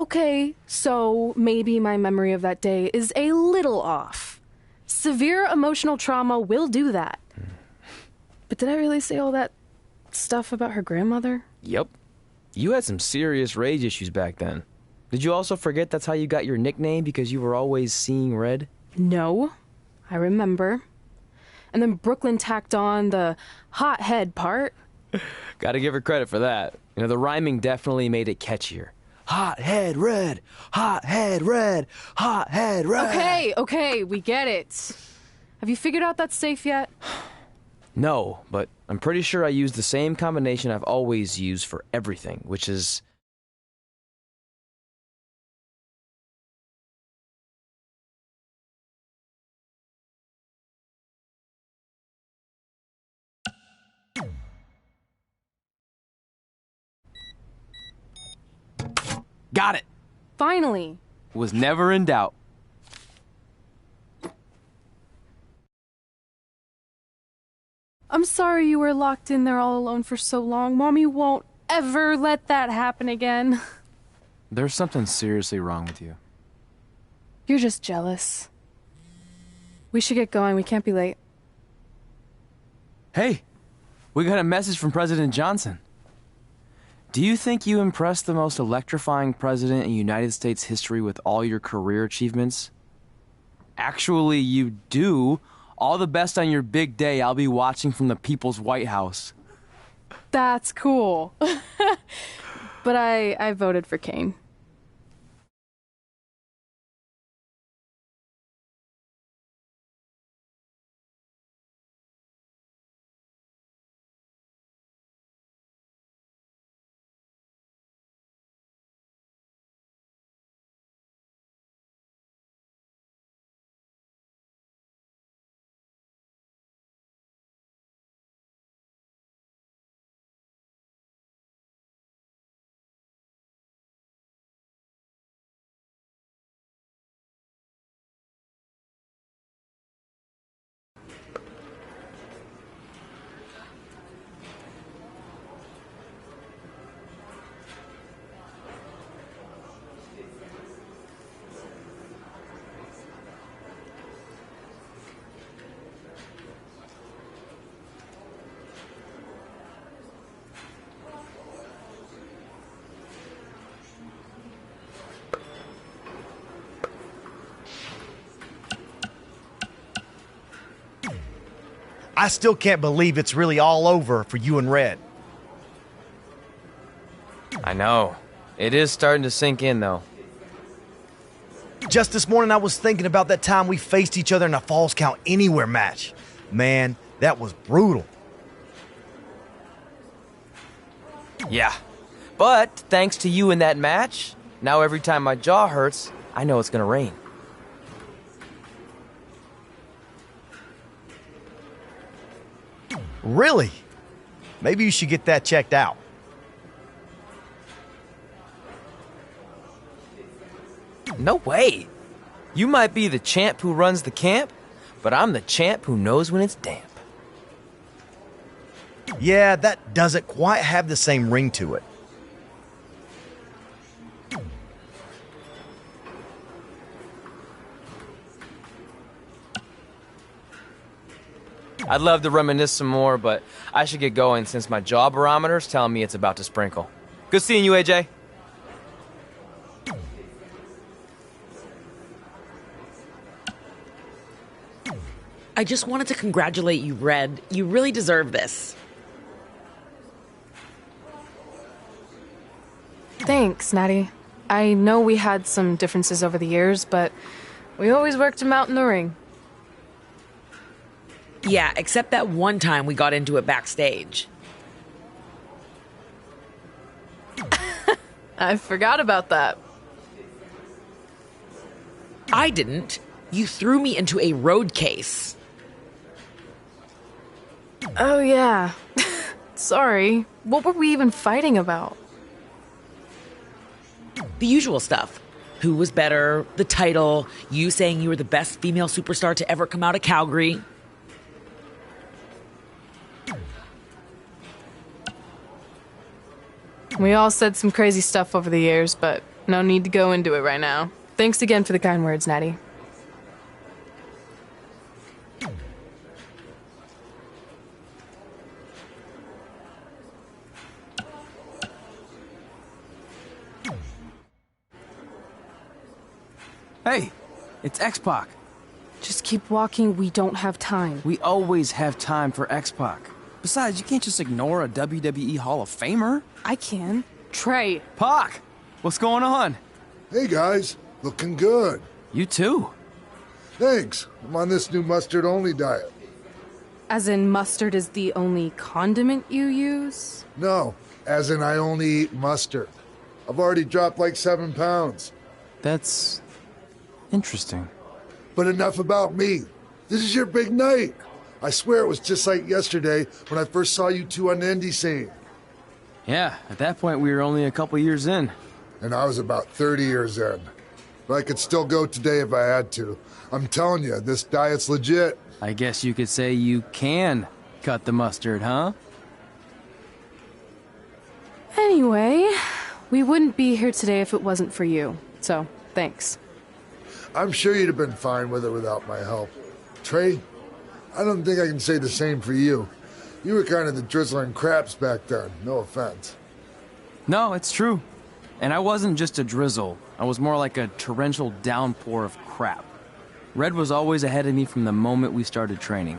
Okay, so maybe my memory of that day is a little off. Severe emotional trauma will do that. But did I really say all that stuff about her grandmother? Yep. You had some serious rage issues back then. Did you also forget that's how you got your nickname because you were always seeing red? No, I remember. And then Brooklyn tacked on the hot head part. Gotta give her credit for that. You know, the rhyming definitely made it catchier. Hot head red, hot head red, hot head red. Okay, we get it. Have you figured out that's safe yet? No, but I'm pretty sure I used the same combination I've always used for everything, which is... Got it! Finally. Was never in doubt. I'm sorry you were locked in there all alone for so long. Mommy won't ever let that happen again. There's something seriously wrong with you. You're just jealous. We should get going. We can't be late. Hey, we got a message from President Johnson. Do you think you impressed the most electrifying president in United States history with all your career achievements? Actually, you do. All the best on your big day. I'll be watching from the People's White House. That's cool. But I voted for Kane. I still can't believe it's really all over for you and Red. I know. It is starting to sink in, though. Just this morning I was thinking about that time we faced each other in a Falls Count Anywhere match. Man, that was brutal. Yeah. But thanks to you in that match, now every time my jaw hurts, I know it's gonna rain. Really? Maybe you should get that checked out. No way. You might be the champ who runs the camp, but I'm the champ who knows when it's damp. Yeah, that doesn't quite have the same ring to it. I'd love to reminisce some more, but I should get going since my jaw barometer's telling me it's about to sprinkle. Good seeing you, AJ. I just wanted to congratulate you, Red. You really deserve this. Thanks, Natty. I know we had some differences over the years, but we always worked them out in the ring. Yeah, except that one time we got into it backstage. I forgot about that. I didn't. You threw me into a road case. Oh, yeah. Sorry. What were we even fighting about? The usual stuff. Who was better, the title, you saying you were the best female superstar to ever come out of Calgary. We all said some crazy stuff over the years, but No need to go into it right now. Thanks again for the kind words, Natty. Hey, it's X-Pac. Just keep walking, we don't have time. We always have time for X-Pac. Besides, you can't just ignore a WWE Hall of Famer. I can. Trey. Pac, what's going on? Hey guys, looking good. You too. Thanks. I'm on this new mustard-only diet. As in mustard is the only condiment you use? No, as in I only eat mustard. I've already dropped like 7 pounds. That's interesting. But enough about me. This is your big night. I swear it was just like yesterday when I first saw you two on the indie scene. Yeah, at that point we were only a couple years in. And I was about 30 years in. But I could still go today if I had to. I'm telling you, this diet's legit. I guess you could say you can cut the mustard, huh? Anyway, we wouldn't be here today if it wasn't for you. So, thanks. I'm sure you'd have been fine with it without my help. Trey, I don't think I can say the same for you. You were kind of the drizzling craps back then, no offense. No, it's true. And I wasn't just a drizzle. I was more like a torrential downpour of crap. Red was always ahead of me from the moment we started training.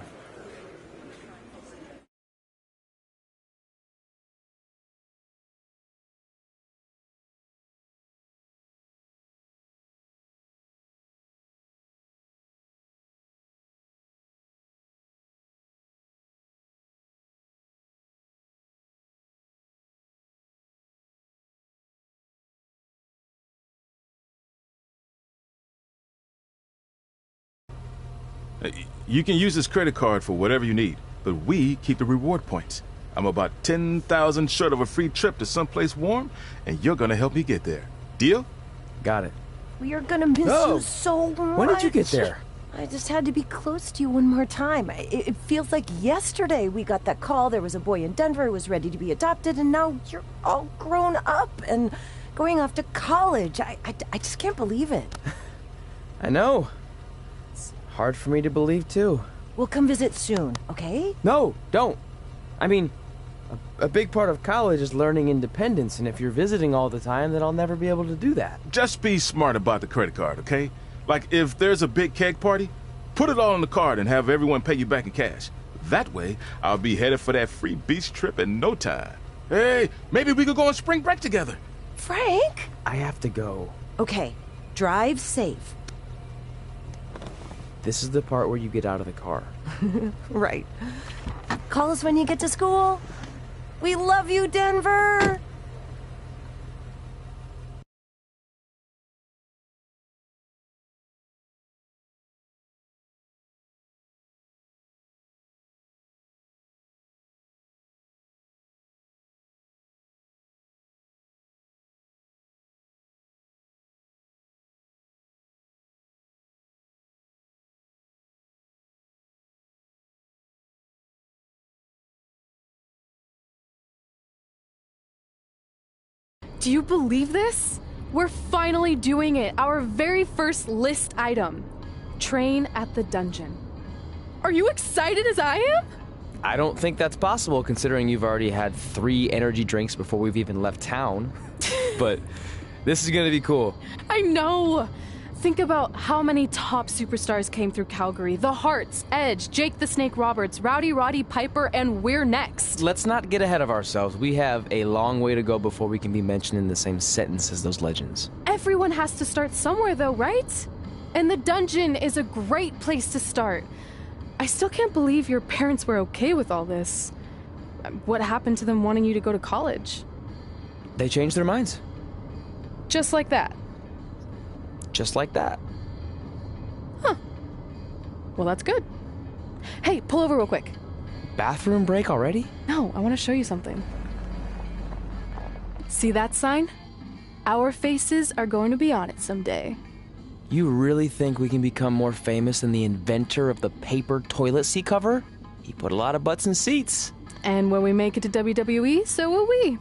You can use this credit card for whatever you need, but we keep the reward points. I'm about 10,000 short of a free trip to someplace warm, and you're gonna help me get there. Deal? Got it. We are gonna miss you so much. When did you get there? I just had to be close to you one more time. It feels like yesterday we got that call. There was a boy in Denver who was ready to be adopted, and now you're all grown up and going off to college. I just can't believe it. I know. It's hard for me to believe, too. We'll come visit soon, okay? No, don't. I mean, a big part of college is learning independence, and if you're visiting all the time, then I'll never be able to do that. Just be smart about the credit card, okay? Like, if there's a big keg party, put it all on the card and have everyone pay you back in cash. That way, I'll be headed for that free beach trip in no time. Hey, maybe we could go on spring break together. Frank? I have to go. Okay, drive safe. This is the part where you get out of the car. Right. Call us when you get to school. We love you, Denver! Do you believe this? We're finally doing it. Our very first list item. Train at the dungeon. Are you excited as I am? I don't think that's possible, considering you've already had 3 energy drinks before we've even left town. But this is gonna be cool. I know. Think about how many top superstars came through Calgary. The Hearts, Edge, Jake the Snake Roberts, Rowdy Roddy Piper, and we're next. Let's not get ahead of ourselves. We have a long way to go before we can be mentioned in the same sentence as those legends. Everyone has to start somewhere though, right? And the dungeon is a great place to start. I still can't believe your parents were okay with all this. What happened to them wanting you to go to college? They changed their minds. Just like that. Just like that. Huh. Well, that's good. Hey, pull over real quick. Bathroom break already? No, I want to show you something. See that sign? Our faces are going to be on it someday. You really think we can become more famous than the inventor of the paper toilet seat cover? He put a lot of butts in seats. And when we make it to WWE, so will we.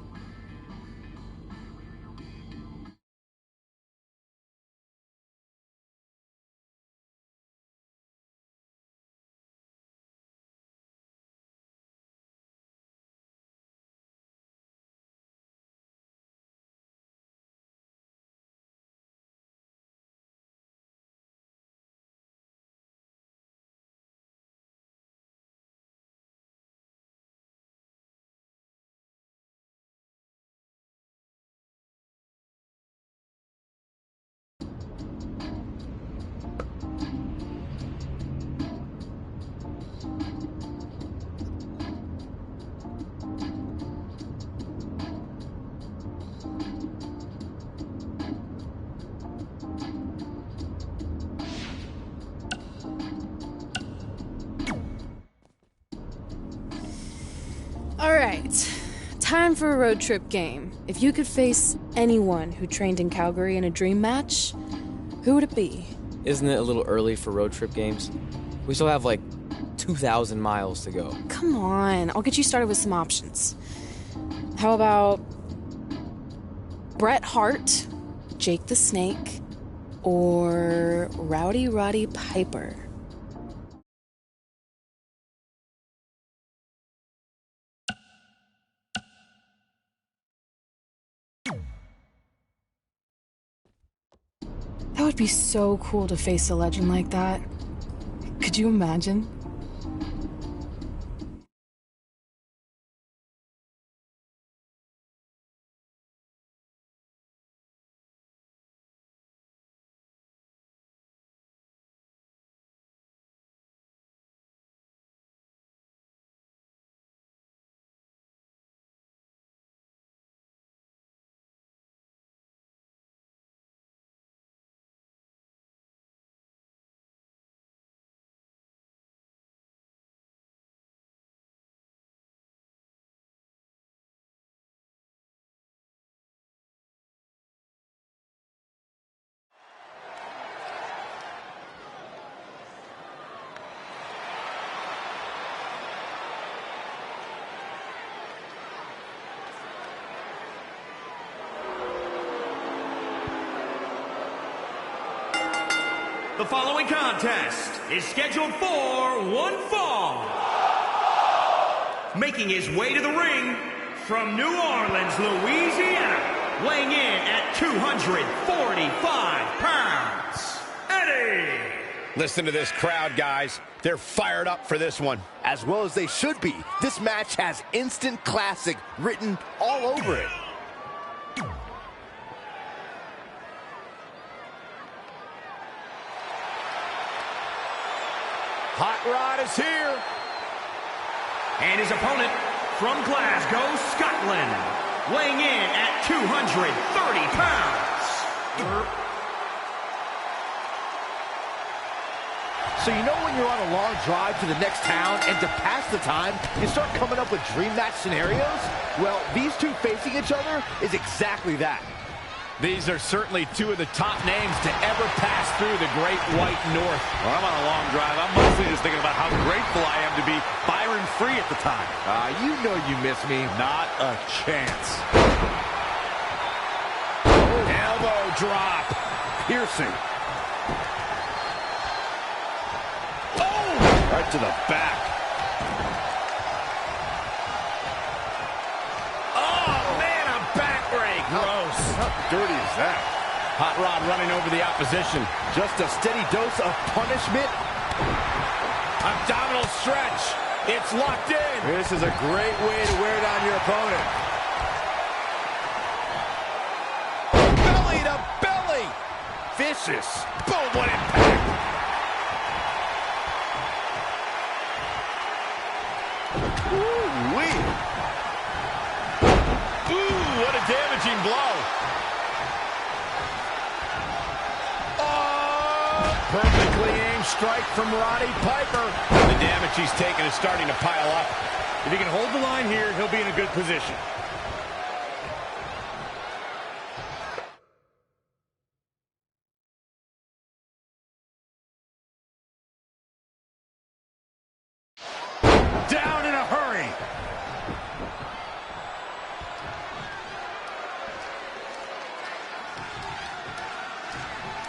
right. Time for a road trip game. If you could face anyone who trained in Calgary in a dream match, who would it be? Isn't it a little early for road trip games? We still have like 2,000 miles to go. Come on, I'll get you started with some options. How about Bret Hart, Jake the Snake, or Rowdy Roddy Piper? That would be so cool to face a legend like that. Could you imagine? The following contest is scheduled for one fall. Making his way to the ring from New Orleans, Louisiana, weighing in at 245 pounds, Eddie. Listen to this crowd, guys. They're fired up for this one. As well as they should be. This match has instant classic written all over it. Hot Rod is here. And his opponent from Glasgow, Scotland, weighing in at 230 pounds. So you know when you're on a long drive to the next town and to pass the time, you start coming up with dream match scenarios? Well, these two facing each other is exactly that. These are certainly two of the top names to ever pass through the Great White North. When I'm on a long drive, I'm mostly just thinking about how grateful I am to be Byron Free at the time. You know you miss me. Not a chance. Elbow drop. Piercing. Oh! Right to the back. Oh, man, a back break. Gross. How dirty is that? Hot Rod running over the opposition. Just a steady dose of punishment. Abdominal stretch. It's locked in. This is a great way to wear down your opponent. Belly to belly. Vicious. Boom, what impact. Ooh-wee. Ooh, what a damaging blow. Perfectly aimed strike from Roddy Piper. The damage he's taken is starting to pile up. If he can hold the line here, he'll be in a good position. Down in a hurry.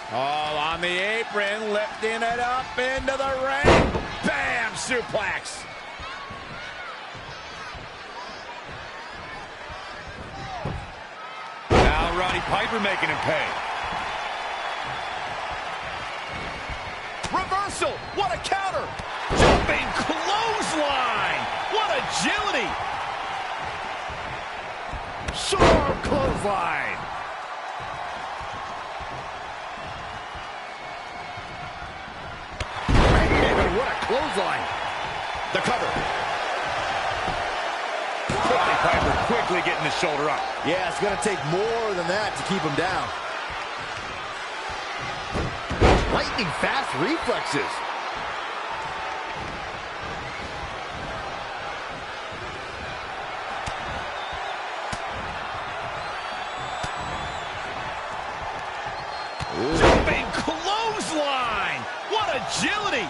All on the apron, lifting it up into the ring. Bam! Suplex. Now Roddy Piper making him pay. Reversal. What a counter. Jumping clothesline. What agility. Sharp clothesline. What a clothesline. The cover. Roddy Piper quickly getting the shoulder up. Yeah, it's going to take more than that to keep him down. Lightning fast reflexes. Jumping clothesline. What agility.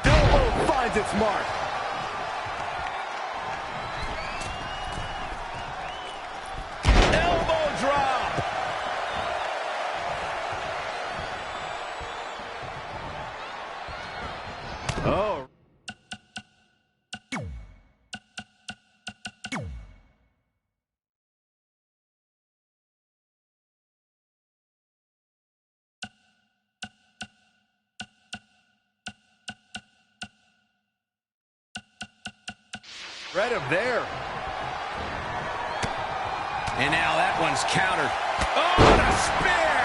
Elbow finds its mark. Elbow drop. Oh. Read him there. And now that one's countered. Oh, what a spear!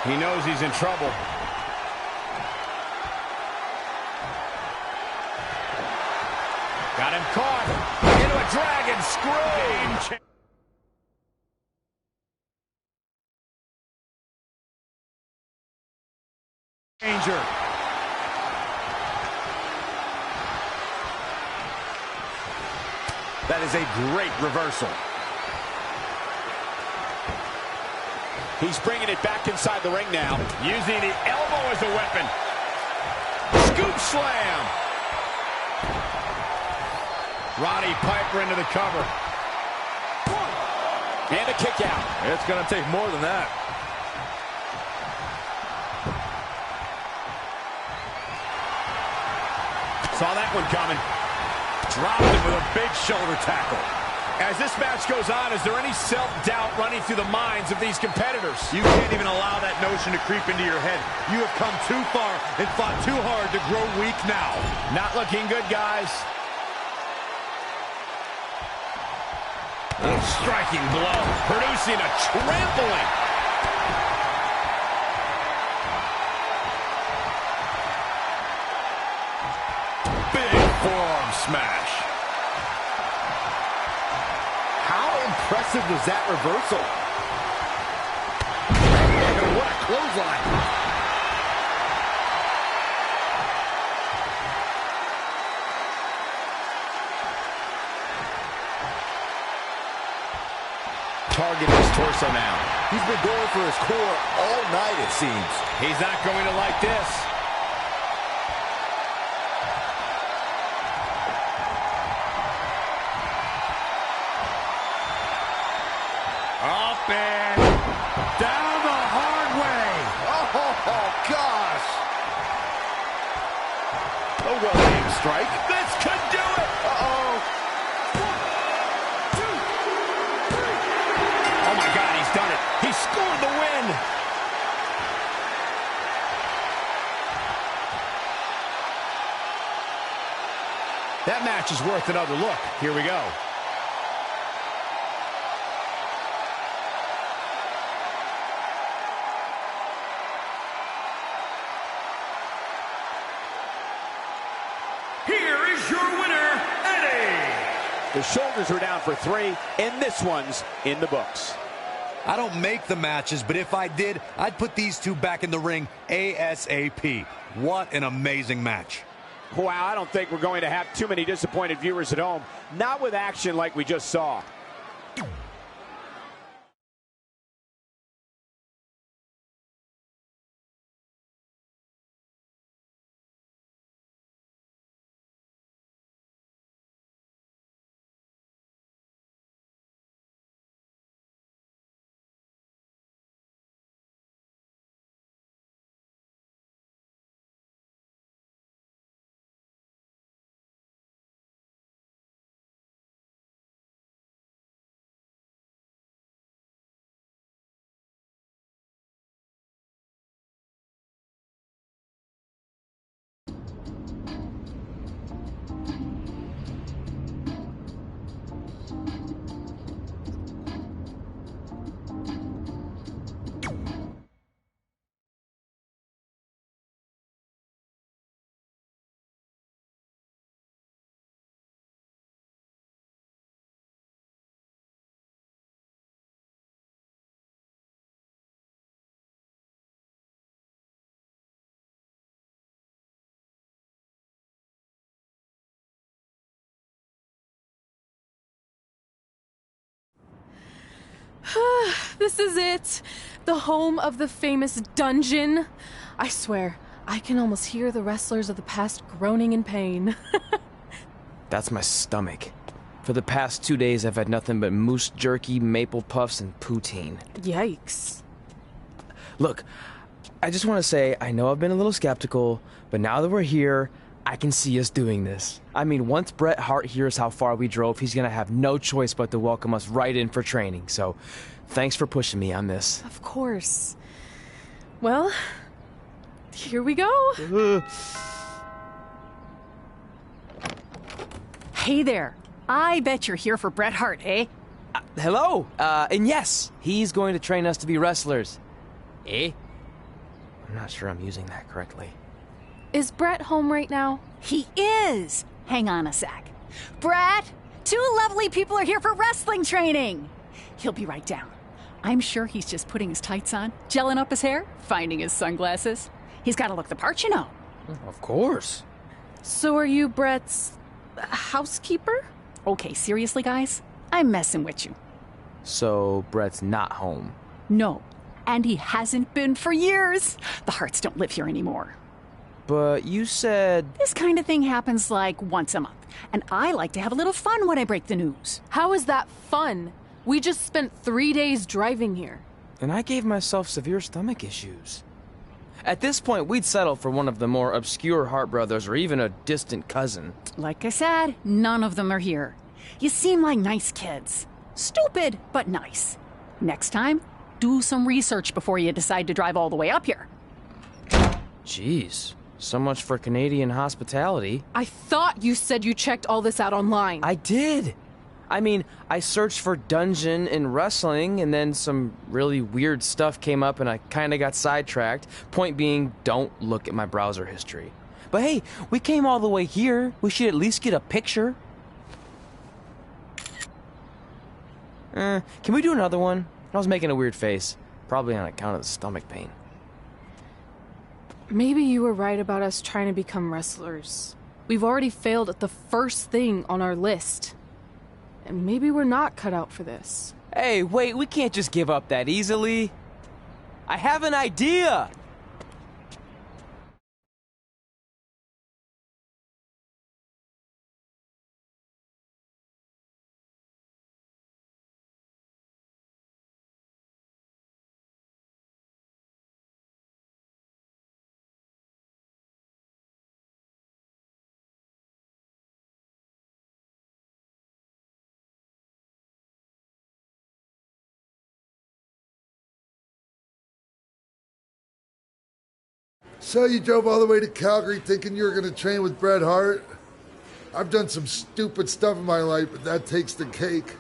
He knows he's in trouble. Got him caught into a dragon screw. Danger. That is a great reversal. He's bringing it back inside the ring now, using the elbow as a weapon. Scoop slam. Roddy Piper into the cover. And a kick out. It's going to take more than that. Saw that one coming. Dropped him with a big shoulder tackle. As this match goes on, is there any self-doubt running through the minds of these competitors? You can't even allow that notion to creep into your head. You have come too far and fought too hard to grow weak now. Not looking good, guys. A striking blow, producing a trampling. Big forearm smash. How impressive was that reversal? What a clothesline. Target his torso now. He's been going for his core all night, it seems. He's not going to like this. Up and down the hard way. Oh, gosh. A well-aimed strike. This could do it. Uh-oh. Oh, my God, he's done it. He scored the win. That match is worth another look. Here we go. Here is your winner, Eddie. The shoulders are down for 3, and this one's in the books. I don't make the matches, but if I did, I'd put these two back in the ring ASAP. What an amazing match. Wow, I don't think we're going to have too many disappointed viewers at home. Not with action like we just saw. This is it. The home of the famous dungeon. I swear, I can almost hear the wrestlers of the past groaning in pain. That's my stomach. For the past 2 days, I've had nothing but moose jerky, maple puffs, and poutine. Yikes. Look, I just want to say, I know I've been a little skeptical, but now that we're here, I can see us doing this. I mean, once Bret Hart hears how far we drove, he's gonna have no choice but to welcome us right in for training. So, thanks for pushing me on this. Of course. Well, here we go. Hey there. I bet you're here for Bret Hart, eh? Hello, and yes, he's going to train us to be wrestlers. Eh? I'm not sure I'm using that correctly. Is Bret home right now? He is. Hang on a sec. Bret, 2 lovely people are here for wrestling training. He'll be right down. I'm sure he's just putting his tights on, gelling up his hair, finding his sunglasses. He's got to look the part, you know. Of course. So are you Bret's housekeeper? Okay, seriously, guys? I'm messing with you. So, Bret's not home. No, and he hasn't been for years. The Harts don't live here anymore. But you said... This kind of thing happens like once a month, and I like to have a little fun when I break the news. How is that fun? We just spent 3 days driving here. And I gave myself severe stomach issues. At this point, we'd settle for one of the more obscure Hart brothers or even a distant cousin. Like I said, none of them are here. You seem like nice kids. Stupid, but nice. Next time, do some research before you decide to drive all the way up here. Jeez. So much for Canadian hospitality. I thought you said you checked all this out online. I did. I mean, I searched for dungeon in wrestling, and then some really weird stuff came up, and I kind of got sidetracked. Point being, don't look at my browser history. But hey, we came all the way here. We should at least get a picture. Can we do another one? I was making a weird face. Probably on account of the stomach pain. Maybe you were right about us trying to become wrestlers. We've already failed at the first thing on our list. And maybe we're not cut out for this. Hey, wait, we can't just give up that easily. I have an idea! So you drove all the way to Calgary thinking you were going to train with Bret Hart? I've done some stupid stuff in my life, but that takes the cake.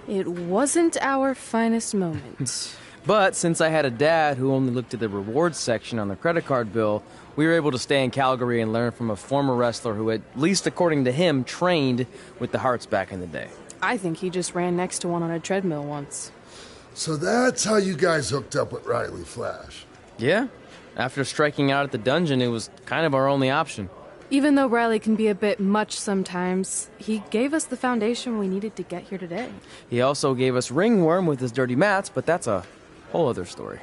It wasn't our finest moment. But since I had a dad who only looked at the rewards section on the credit card bill, we were able to stay in Calgary and learn from a former wrestler who, at least according to him, trained with the Harts back in the day. I think he just ran next to one on a treadmill once. So that's how you guys hooked up with Riley Flash. Yeah. After striking out at the dungeon, it was kind of our only option. Even though Riley can be a bit much sometimes, he gave us the foundation we needed to get here today. He also gave us ringworm with his dirty mats, but that's a whole other story.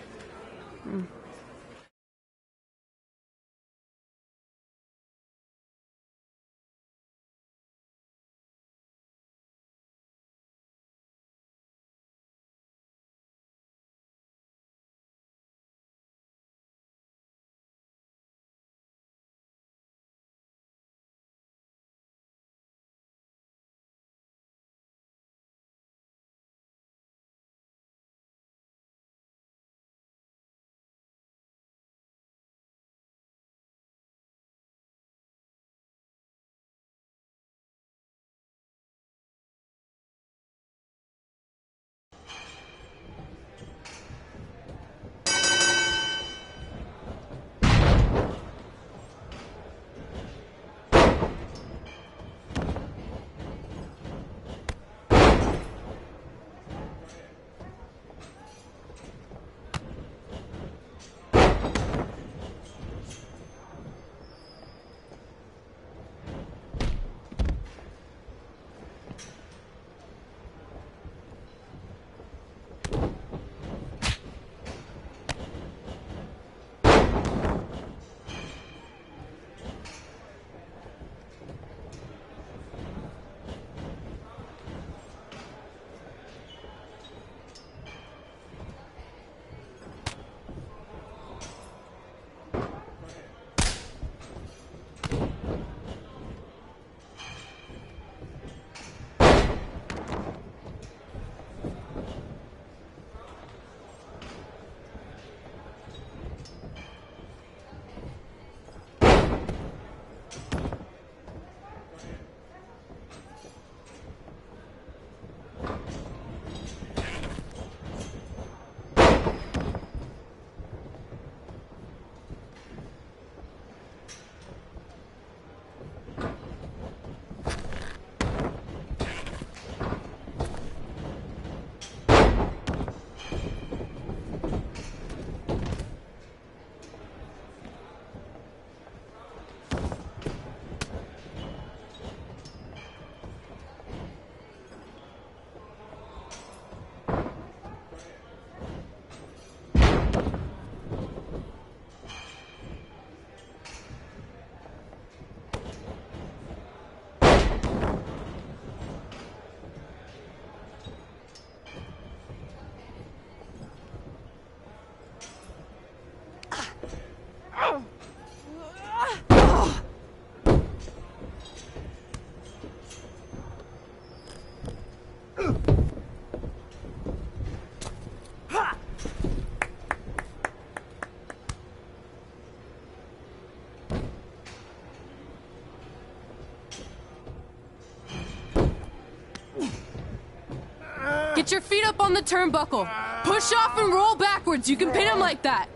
Get your feet up on the turnbuckle. Push off and roll backwards. You can pin him like that.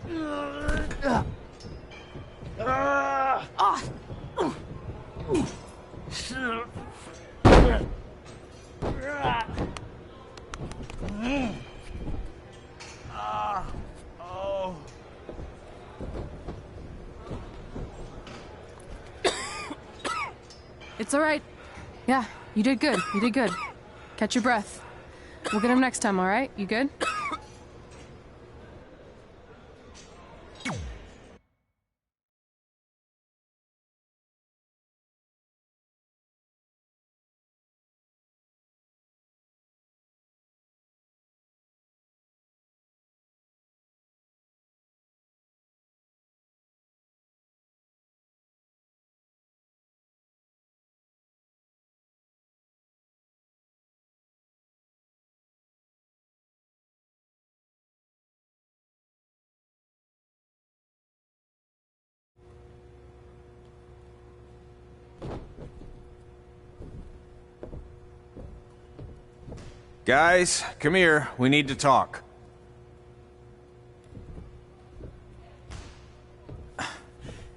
It's all right. Yeah, you did good. You did good. Catch your breath. We'll get him next time, all right? You good? Guys, come here. We need to talk.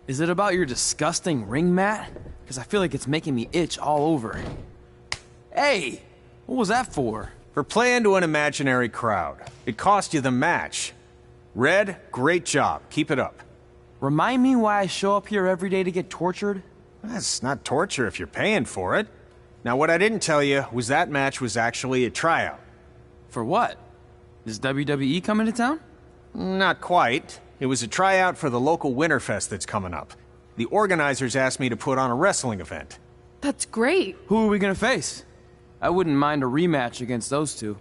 Is it about your disgusting ring mat? Because I feel like it's making me itch all over. Hey! What was that for? For playing to an imaginary crowd. It cost you the match. Red, great job. Keep it up. Remind me why I show up here every day to get tortured? That's not torture if you're paying for it. Now, what I didn't tell you was that match was actually a tryout. For what? Is WWE coming to town? Not quite. It was a tryout for the local Winterfest that's coming up. The organizers asked me to put on a wrestling event. That's great. Who are we gonna face? I wouldn't mind a rematch against those two.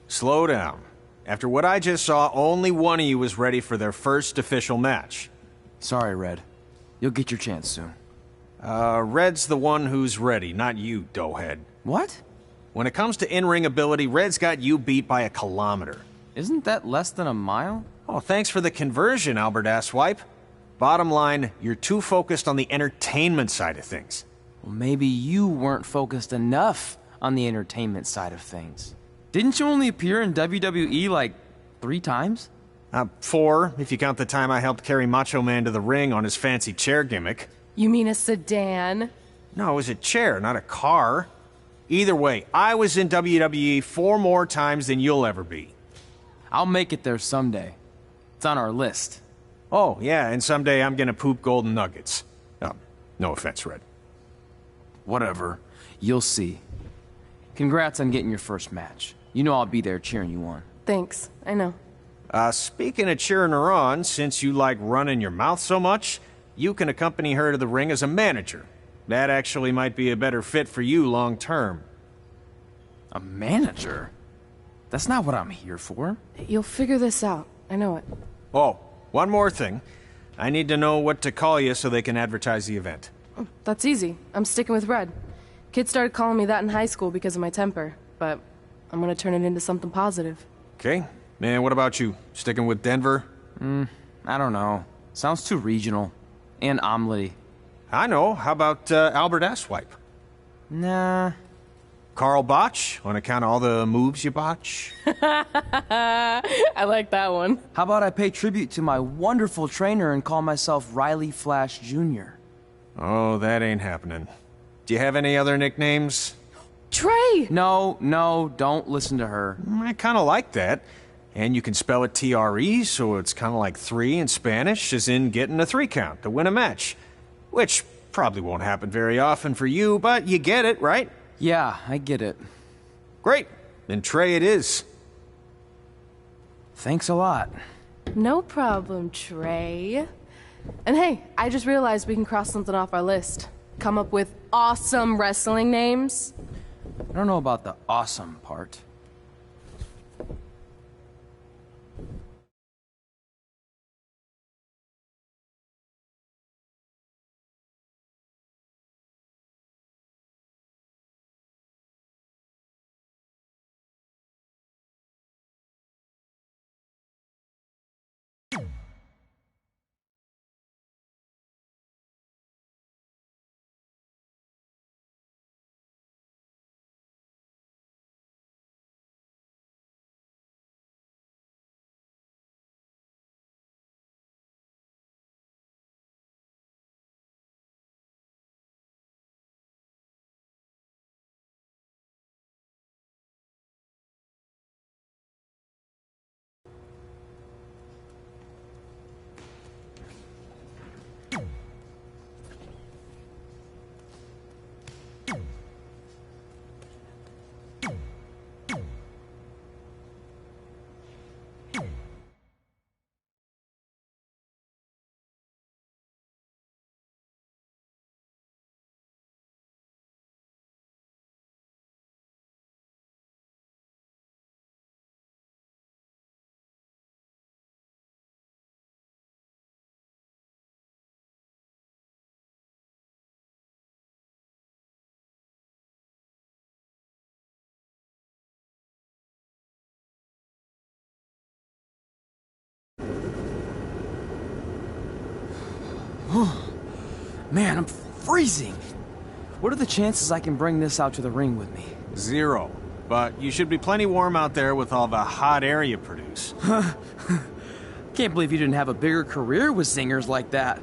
Slow down. After what I just saw, only one of you was ready for their first official match. Sorry, Red. You'll get your chance soon. Red's the one who's ready, not you, doughhead. What? When it comes to in-ring ability, Red's got you beat by a kilometer. Isn't that less than a mile? Oh, thanks for the conversion, Albert Asswipe. Bottom line, you're too focused on the entertainment side of things. Well, maybe you weren't focused enough on the entertainment side of things. Didn't you only appear in WWE like 3 times? 4, if you count the time I helped carry Macho Man to the ring on his fancy chair gimmick. You mean a sedan? No, it was a chair, not a car. Either way, I was in WWE 4 more times than you'll ever be. I'll make it there someday. It's on our list. Oh, yeah, and someday I'm gonna poop golden nuggets. No offense, Red. Whatever. You'll see. Congrats on getting your first match. You know I'll be there cheering you on. Thanks. I know. Speaking of cheering her on, since you like running your mouth so much, you can accompany her to the ring as a manager. That actually might be a better fit for you long term. A manager? That's not what I'm here for. You'll figure this out. I know it. Oh, one more thing. I need to know what to call you so they can advertise the event. That's easy. I'm sticking with Red. Kids started calling me that in high school because of my temper, but I'm gonna turn it into something positive. Okay. Man, what about you? Sticking with Denver? I don't know. Sounds too regional. And omelette-y. I know. How about Albert Asswipe? Nah. Carl Botch, on account of all the moves you botch? I like that one. How about I pay tribute to my wonderful trainer and call myself Riley Flash Jr.? Oh, that ain't happening. Do you have any other nicknames? Trey! No, don't listen to her. I kind of like that. And you can spell it T-R-E, so it's kind of like 3 in Spanish, as in getting a 3 count to win a match. Which probably won't happen very often for you, but you get it, right? Yeah, I get it. Great. Then Trey it is. Thanks a lot. No problem, Trey. And hey, I just realized we can cross something off our list. Come up with awesome wrestling names. I don't know about the awesome part. Man, I'm freezing. What are the chances I can bring this out to the ring with me? 0. But you should be plenty warm out there with all the hot air you produce. Can't believe you didn't have a bigger career with zingers like that.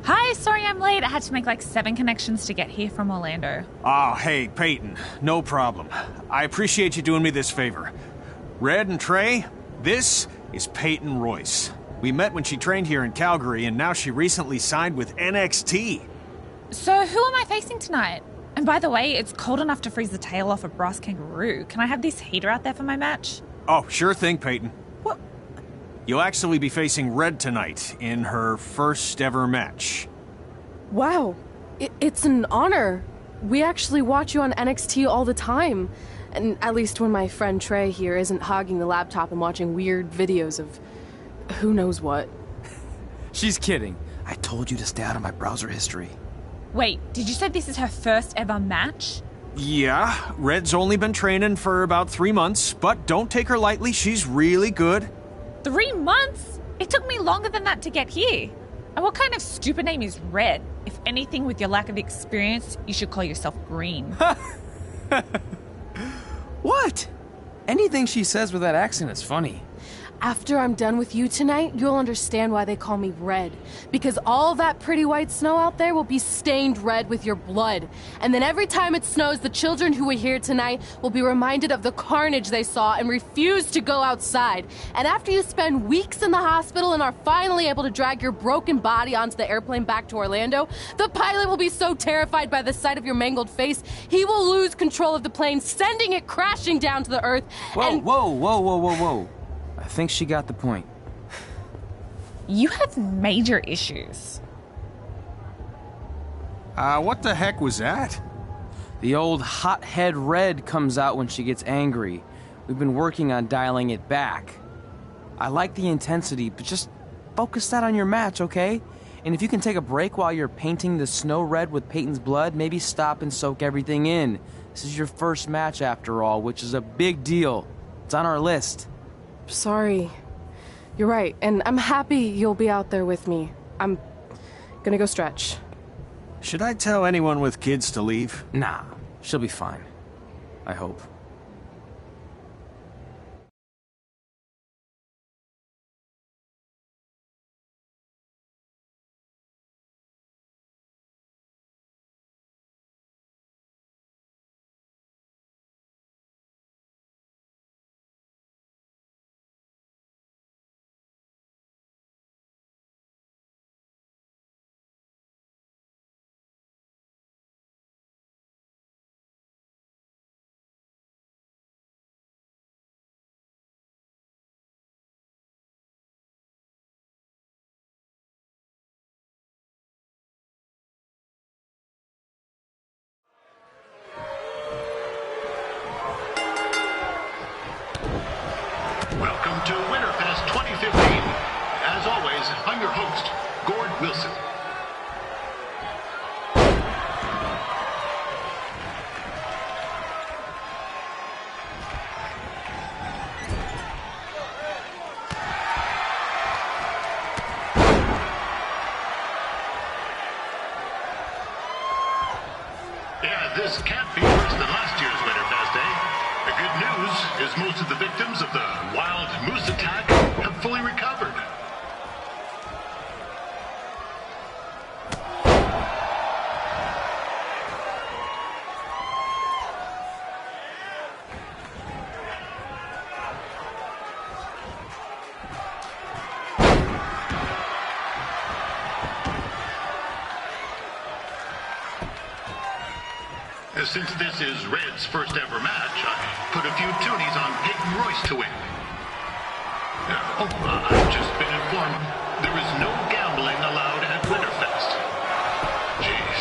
Hi, sorry I'm late. I had to make like 7 connections to get here from Orlando. Oh, hey, Peyton. No problem. I appreciate you doing me this favor. Red and Trey, this is Peyton Royce. We met when she trained here in Calgary, and now she recently signed with NXT. So who am I facing tonight? And by the way, it's cold enough to freeze the tail off a brass kangaroo. Can I have this heater out there for my match? Oh, sure thing, Peyton. What? You'll actually be facing Red tonight in her first ever match. Wow, it's an honor. We actually watch you on NXT all the time. And at least when my friend Trey here isn't hogging the laptop and watching weird videos of who knows what. She's kidding. I told you to stay out of my browser history. Wait, did you say this is her first ever match? Yeah, Red's only been training for about 3 months, but don't take her lightly, she's really good. 3 months? It took me longer than that to get here. And what kind of stupid name is Red? If anything, with your lack of experience, you should call yourself Green. What? Anything she says with that accent is funny. After I'm done with you tonight, you'll understand why they call me Red. Because all that pretty white snow out there will be stained red with your blood. And then every time it snows, the children who were here tonight will be reminded of the carnage they saw and refuse to go outside. And after you spend weeks in the hospital and are finally able to drag your broken body onto the airplane back to Orlando, the pilot will be so terrified by the sight of your mangled face, he will lose control of the plane, sending it crashing down to the earth. Whoa. I think she got the point. You have major issues. What the heck was that? The old hothead Red comes out when she gets angry. We've been working on dialing it back. I like the intensity, but just focus that on your match, okay? And if you can take a break while you're painting the snow red with Peyton's blood, maybe stop and soak everything in. This is your first match after all, which is a big deal. It's on our list. Sorry. You're right, and I'm happy you'll be out there with me. I'm gonna go stretch. Should I tell anyone with kids to leave? Nah, she'll be fine. I hope. Welcome to Winterfest 2015. As always, I'm your host, Gord Wilson. Yeah, this can't be worse than last year's Winterfest, eh? The good news is most of the victims of the wild moose attack have fully recovered. Since this is Red's first ever match, I put a few toonies on Peyton Royce to win. I've just been informed there is no gambling allowed at Winterfest. Jeez,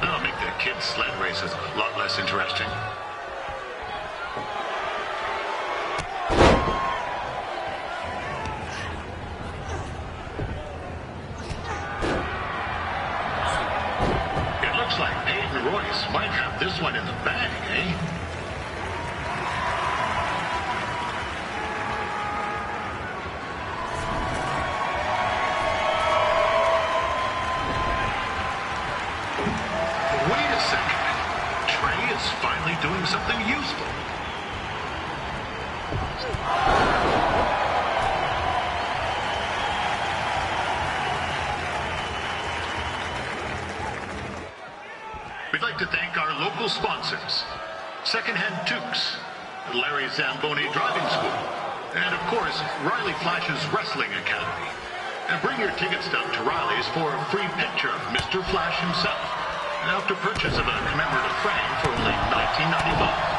that'll make the kids' sled races a lot less interesting. Looks like Peyton Royce might have this one in the bag, eh? like to thank our local sponsors, Secondhand Tukes, Larry Zamboni Driving School, and of course, Riley Flash's Wrestling Academy. And bring your ticket stub to Riley's for a free picture of Mr. Flash himself, after purchase of a commemorative frame for only $19.95.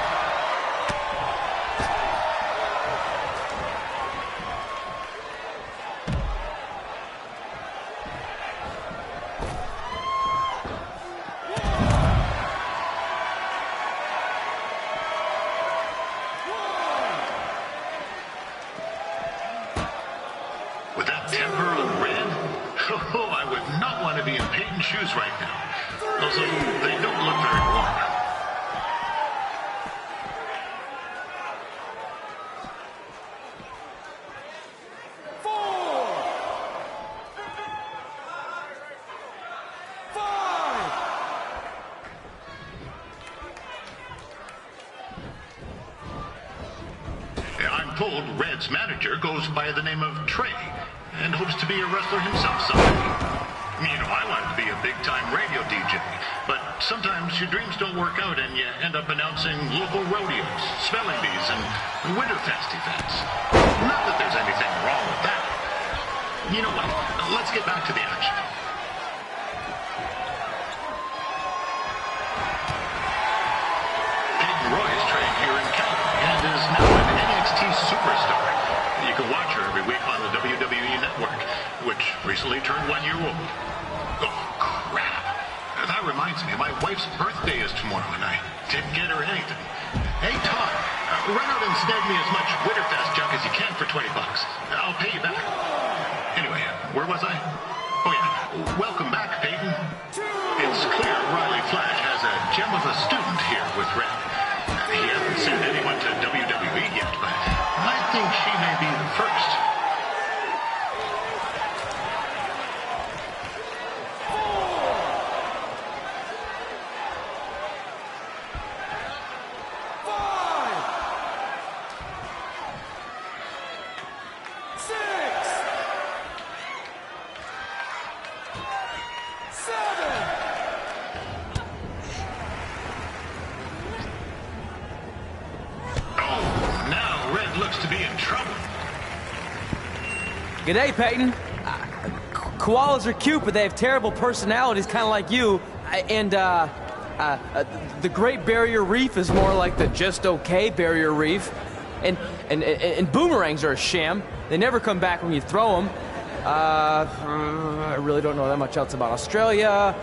With that temper of red, oh, I would not want to be in Peyton's shoes right now. Also, they don't look very warm. I'm told Red's manager goes by the name of Trey and hopes to be a wrestler himself someday. You know, I wanted to be a big-time radio DJ, but sometimes your dreams don't work out and you end up announcing local rodeos, spelling bees, and Winterfest events. Not that there's anything wrong with that. You know what? Let's get back to the action. Peyton Royce trained here in Calgary and is now an NXT superstar. You can watch her every week on the WWE Network, which recently turned 1 year old. Oh, crap. That reminds me, my wife's birthday is tomorrow, and I didn't get her anything. Hey, Todd, run out and snag me as much Winterfest junk as you can for $20. I'll pay you back. Anyway, where was I? Oh, yeah. Welcome back, Peyton. It's clear Riley Flash has a gem of a student here with Red. He hasn't sent anyone to WWE yet, but I think she may be the first. G'day, Peyton. Koalas are cute, but they have terrible personalities, kind of like you. The Great Barrier Reef is more like the just okay Barrier Reef. And boomerangs are a sham. They never come back when you throw them. I really don't know that much else about Australia.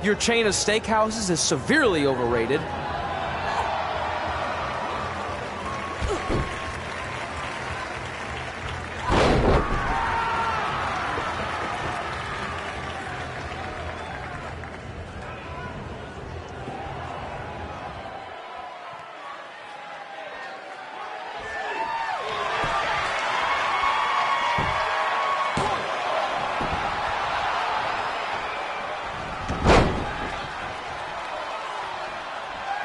Your chain of steakhouses is severely overrated.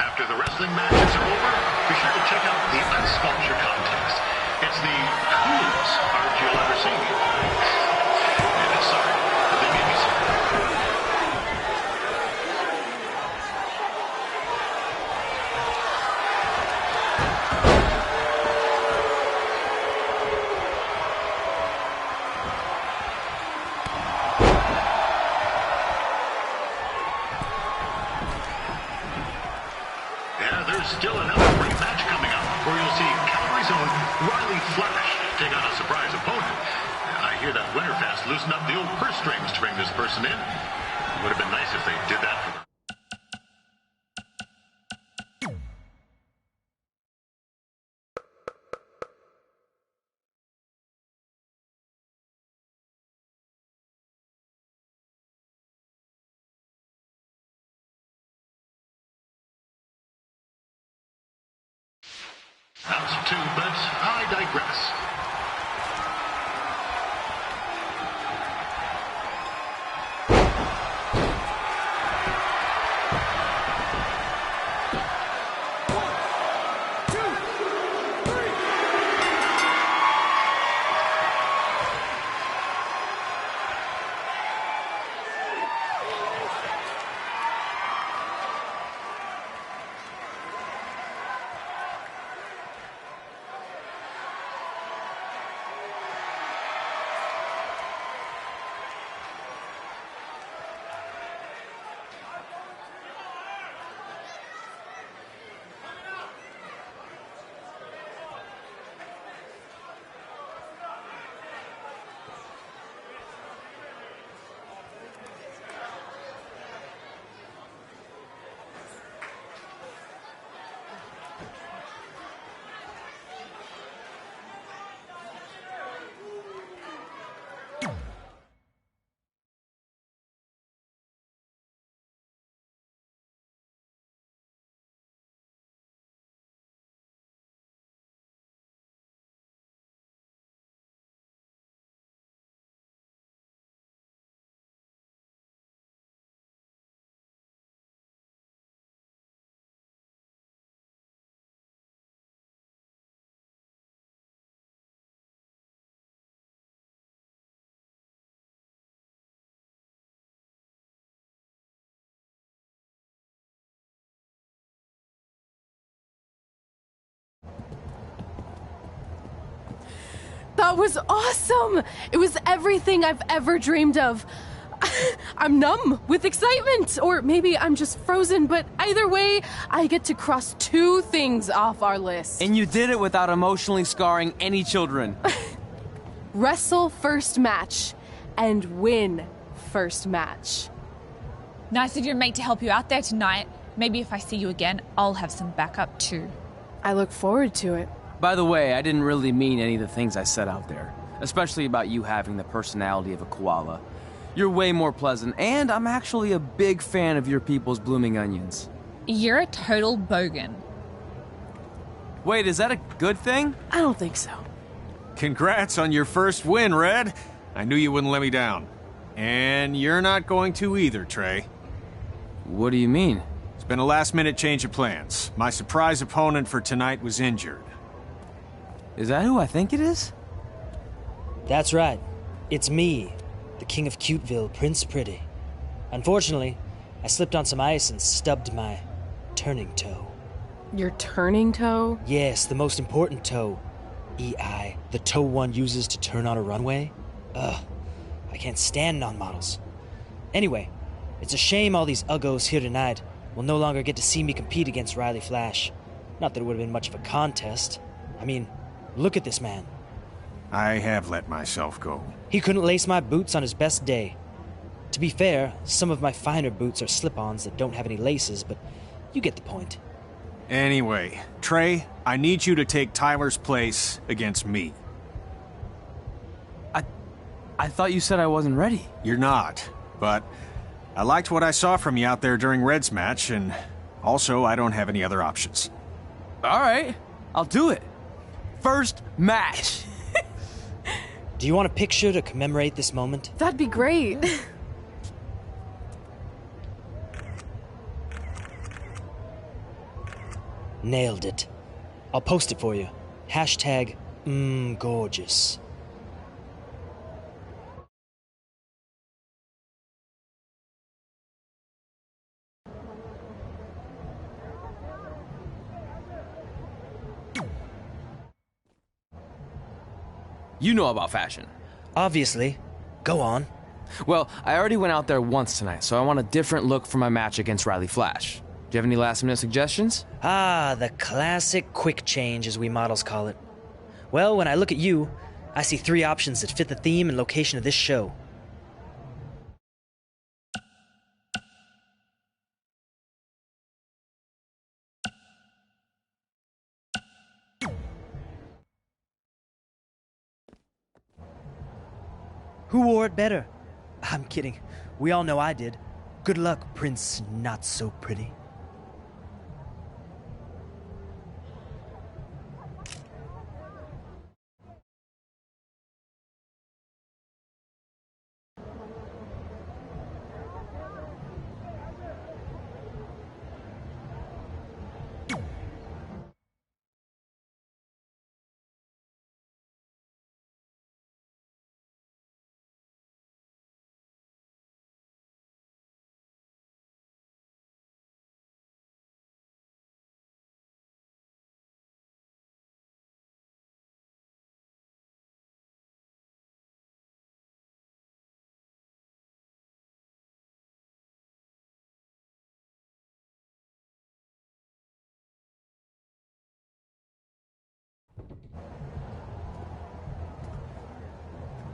After the wrestling matches are over, be sure to check out the ice sculpture contest. It's the coolest art you'll ever see. And sorry, they made me sorry. There's still another great match coming up where you'll see Calgary's own Riley Flash take on a surprise opponent. I hear that Winterfest loosened up the old purse strings to bring this person in. It would have been nice if they did that for them. That's two, but I digress. That was awesome! It was everything I've ever dreamed of. I'm numb with excitement, or maybe I'm just frozen, but either way, I get to cross 2 things off our list. And you did it without emotionally scarring any children. Wrestle first match and win first match. Nice of your mate to help you out there tonight. Maybe if I see you again, I'll have some backup too. I look forward to it. By the way, I didn't really mean any of the things I said out there, especially about you having the personality of a koala. You're way more pleasant, and I'm actually a big fan of your people's blooming onions. You're a total bogan. Wait, is that a good thing? I don't think so. Congrats on your first win, Red. I knew you wouldn't let me down. And you're not going to either, Trey. What do you mean? It's been a last-minute change of plans. My surprise opponent for tonight was injured. Is that who I think it is? That's right. It's me, the King of Cuteville, Prince Pretty. Unfortunately, I slipped on some ice and stubbed my turning toe. Your turning toe? Yes, the most important toe. EI, the toe one uses to turn on a runway. Ugh, I can't stand non-models. Anyway, it's a shame all these uggos here tonight will no longer get to see me compete against Riley Flash. Not that it would have been much of a contest. I mean, look at this man. I have let myself go. He couldn't lace my boots on his best day. To be fair, some of my finer boots are slip-ons that don't have any laces, but you get the point. Anyway, Trey, I need you to take Tyler's place against me. I thought you said I wasn't ready. You're not, but I liked what I saw from you out there during Red's match, and also I don't have any other options. All right, I'll do it. First match. Do you want a picture to commemorate this moment? That'd be great. Nailed it. I'll post it for you. Hashtag gorgeous. You know about fashion. Obviously. Go on. Well, I already went out there once tonight, so I want a different look for my match against Riley Flash. Do you have any last-minute suggestions? Ah, the classic quick change, as we models call it. Well, when I look at you, I see 3 options that fit the theme and location of this show. Who wore it better? I'm kidding. We all know I did. Good luck, Prince Not So Pretty.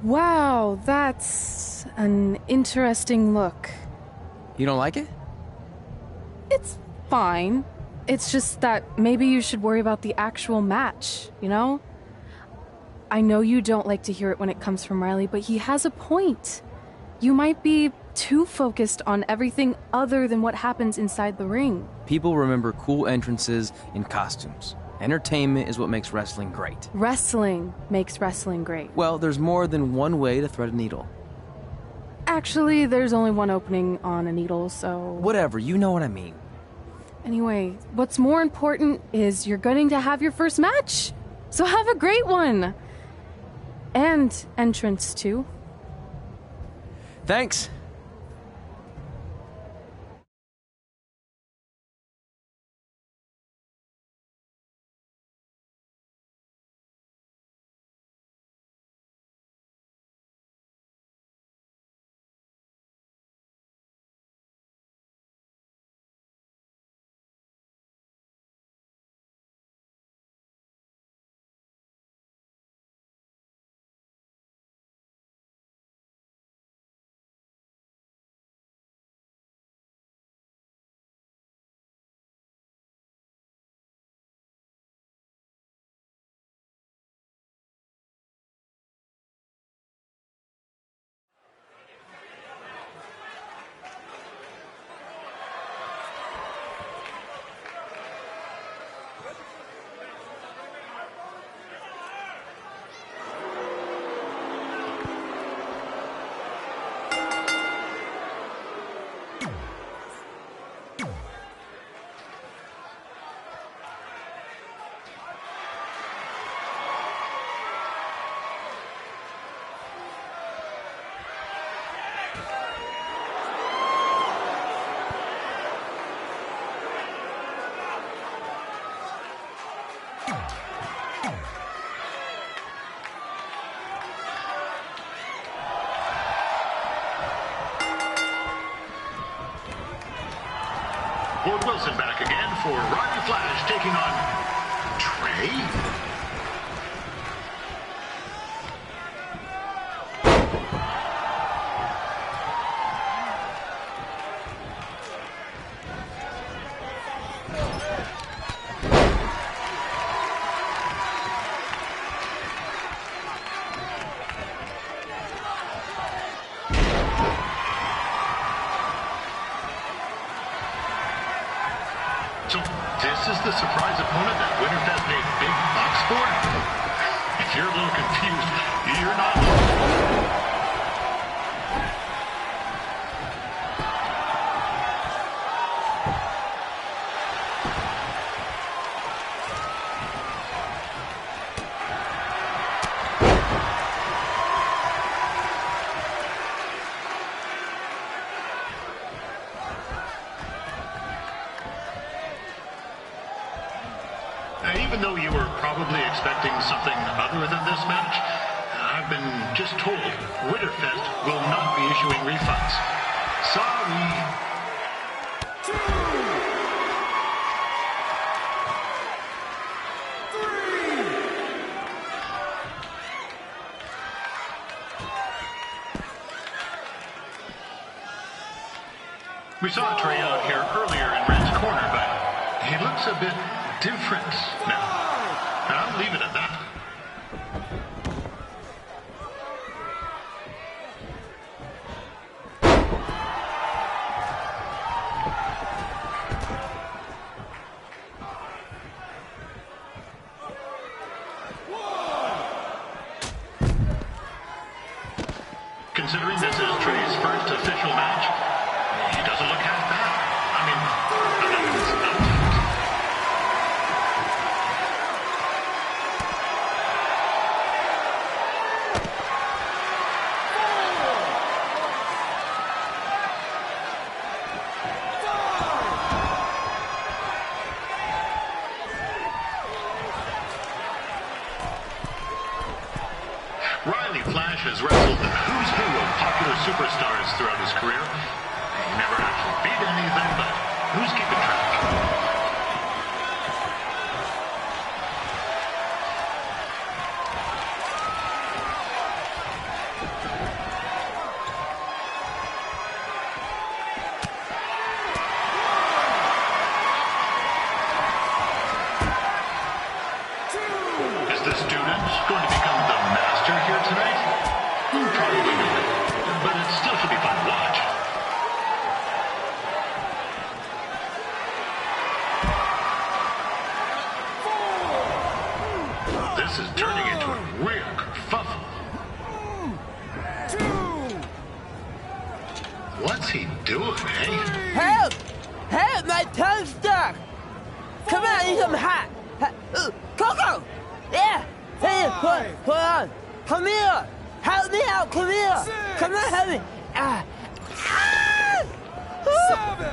Wow, that's an interesting look. You don't like it? It's fine. It's just that maybe you should worry about the actual match, you know? I know you don't like to hear it when it comes from Riley, but he has a point. You might be too focused on everything other than what happens inside the ring. People remember cool entrances and costumes. Entertainment is what makes wrestling great. Wrestling makes wrestling great. Well, there's more than one way to thread a needle. Actually, there's only one opening on a needle, so... Whatever, you know what I mean. Anyway, what's more important is you're going to have your first match. So have a great one. And entrance, too. Thanks. Ward Wilson back again for Riley Flash taking on Trey. So this is the surprise opponent that Winterfest paid big bucks for? If you're a little confused, you're not alone. Even though you were probably expecting something other than this match, I've been just told Winterfest will not be issuing refunds. Sorry. We saw Trey out here earlier in Red's corner, but he looks a bit different now. I'll leave it at that. Considering this is Trey's first official match, he doesn't look half bad. I mean, it's not. Riley Flash has wrestled the who's who of popular superstars throughout his career. He never actually beat anything, but who's keeping track? Is the student going to become the master here tonight? Probably not, but it still should be fun to watch. This is turning into a real kerfuffle. What's he doing, eh? Help! Help! My tongue's stuck! Come on, I need some hot! Coco! Yeah! Hey, hold on! Come here! Help me out! Come here! Come on, help me!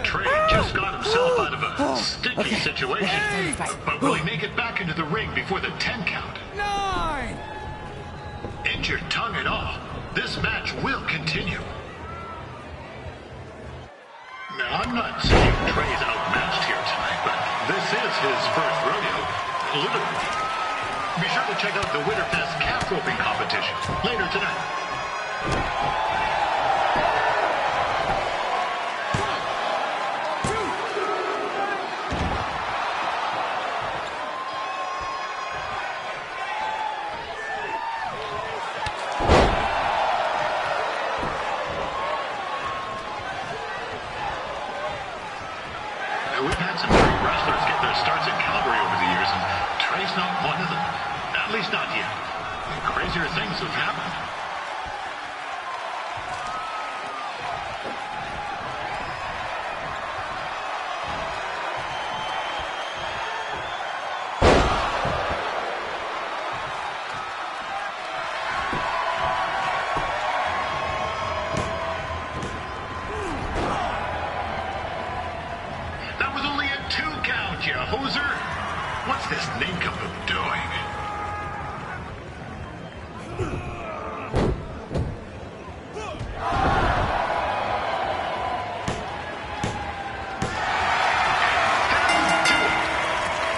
Trey just got himself out of a sticky situation, but will he make it back into the ring before the 10 count? 9! Injured tongue and all, this match will continue. Now, I'm not saying Trey's outmatched here tonight, but this is his first rodeo, literally. Be sure to check out the Winterfest calf roping competition later tonight. We've had some great wrestlers get their starts in Calgary over the years, and Trey's not one of them. At least not yet. Crazier things have happened. That was only a 2 count, you hoser. What's this name think of them doing?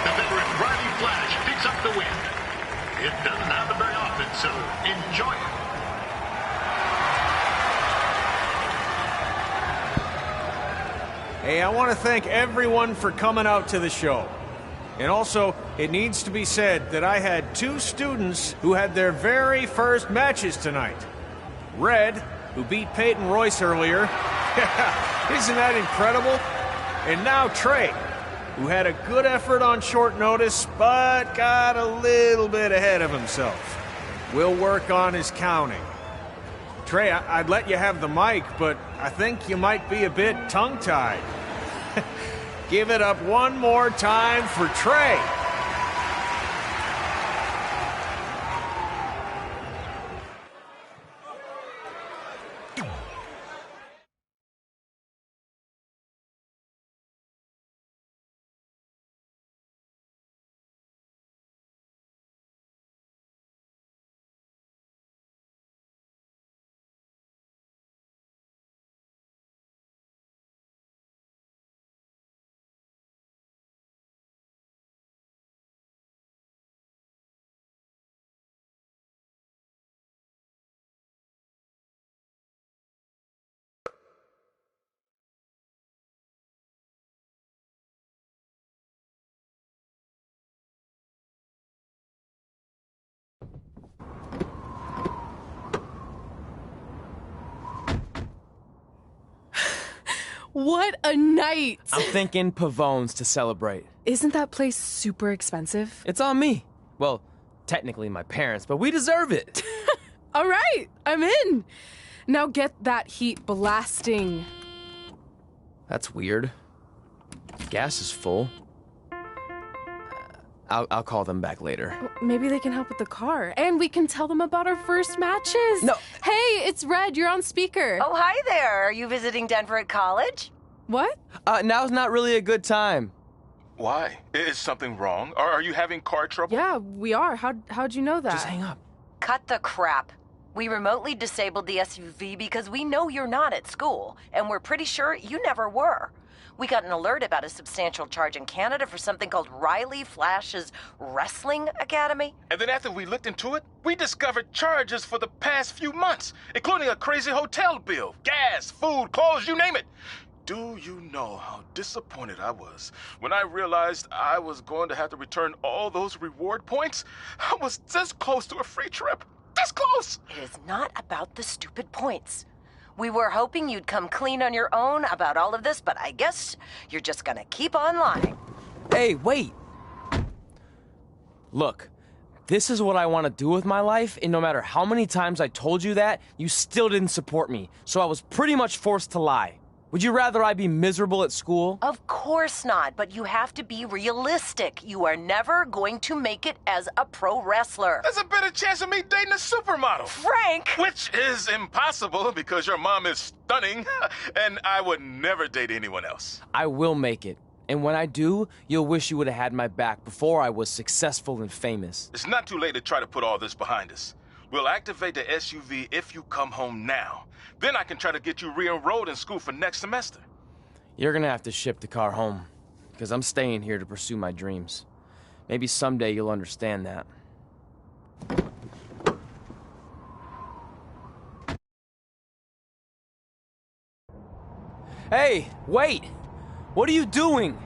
The veteran Riley Flash picks up the win. It doesn't happen very often, so enjoy it. Hey, I want to thank everyone for coming out to the show. And also, it needs to be said that I had 2 students who had their very first matches tonight. Red, who beat Peyton Royce earlier. Isn't that incredible? And now Trey, who had a good effort on short notice, but got a little bit ahead of himself. We'll work on his counting. Trey, I'd let you have the mic, but I think you might be a bit tongue-tied. Give it up one more time for Trey. What a night! I'm thinking Pavone's to celebrate. Isn't that place super expensive? It's on me. Well, technically my parents, but we deserve it. All right, I'm in. Now get that heat blasting. That's weird. Gas is full. I'll call them back later. Maybe they can help with the car. And we can tell them about our first matches. No. Hey, it's Red. You're on speaker. Oh, hi there. Are you visiting Denver at college? What? Now's not really a good time. Why? Is something wrong? Are you having car trouble? Yeah, we are. How'd you know that? Just hang up. Cut the crap. We remotely disabled the SUV because we know you're not at school, and we're pretty sure you never were. We got an alert about a substantial charge in Canada for something called Riley Flash's Wrestling Academy. And then after we looked into it, we discovered charges for the past few months, including a crazy hotel bill, gas, food, clothes, you name it. Do you know how disappointed I was when I realized I was going to have to return all those reward points? I was this close to a free trip. This close! It is not about the stupid points. We were hoping you'd come clean on your own about all of this, but I guess you're just gonna keep on lying. Hey, wait! Look, this is what I want to do with my life, and no matter how many times I told you that, you still didn't support me, so I was pretty much forced to lie. Would you rather I be miserable at school? Of course not, but you have to be realistic. You are never going to make it as a pro wrestler. There's a better chance of me dating a supermodel. Frank! Which is impossible because your mom is stunning, and I would never date anyone else. I will make it. And when I do, you'll wish you would have had my back before I was successful and famous. It's not too late to try to put all this behind us. We'll activate the SUV if you come home now. Then I can try to get you re-enrolled in school for next semester. You're gonna have to ship the car home, because I'm staying here to pursue my dreams. Maybe someday you'll understand that. Hey, wait! What are you doing?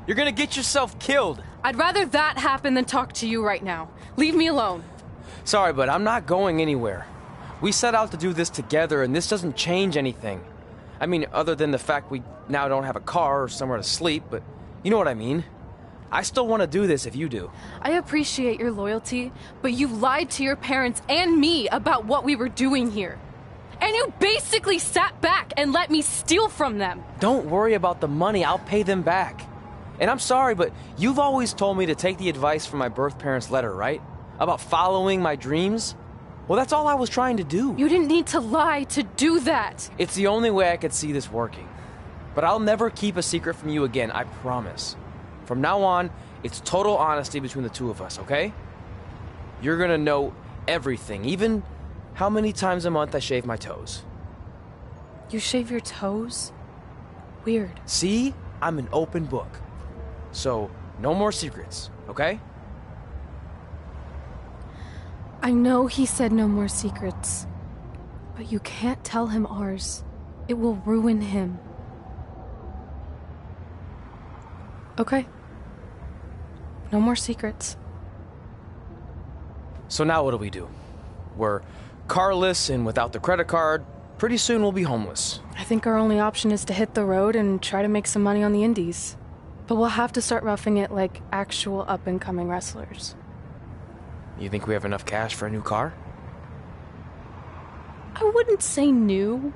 You're gonna get yourself killed. I'd rather that happen than talk to you right now. Leave me alone. Sorry, but I'm not going anywhere. We set out to do this together, and this doesn't change anything. I mean, other than the fact we now don't have a car or somewhere to sleep, but you know what I mean. I still want to do this if you do. I appreciate your loyalty, but you lied to your parents and me about what we were doing here. And you basically sat back and let me steal from them. Don't worry about the money, I'll pay them back. And I'm sorry, but you've always told me to take the advice from my birth parents' letter, right? About following my dreams? Well, that's all I was trying to do. You didn't need to lie to do that. It's the only way I could see this working. But I'll never keep a secret from you again, I promise. From now on, it's total honesty between the two of us, okay? You're gonna know everything, even how many times a month I shave my toes. You shave your toes? Weird. See? I'm an open book. So, no more secrets, okay? I know he said no more secrets, but you can't tell him ours. It will ruin him. Okay. No more secrets. So now what do we do? We're carless and without the credit card. Pretty soon we'll be homeless. I think our only option is to hit the road and try to make some money on the indies. But we'll have to start roughing it like actual up-and-coming wrestlers. You think we have enough cash for a new car? I wouldn't say new.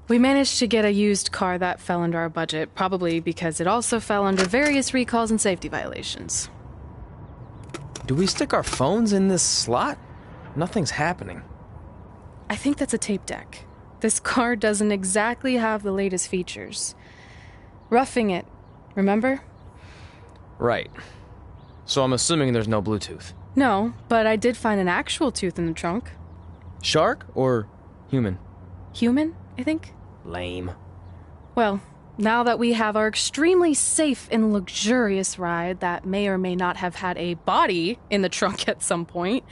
We managed to get a used car that fell under our budget, probably because it also fell under various recalls and safety violations. Do we stick our phones in this slot? Nothing's happening. I think that's a tape deck. This car doesn't exactly have the latest features. Roughing it, remember? Right. So I'm assuming there's no Bluetooth. No, but I did find an actual tooth in the trunk. Shark or human? Human, I think. Lame. Well, now that we have our extremely safe and luxurious ride that may or may not have had a body in the trunk at some point,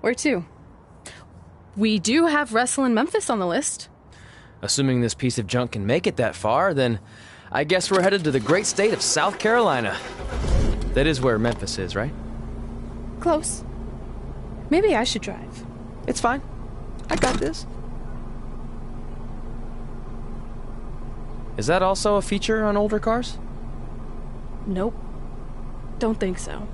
where to? We do have Wrestle in Memphis on the list. Assuming this piece of junk can make it that far, then I guess we're headed to the great state of South Carolina. That is where Memphis is, right? Close. Maybe I should drive. It's fine. I got this. Is that also a feature on older cars? Nope. Don't think so.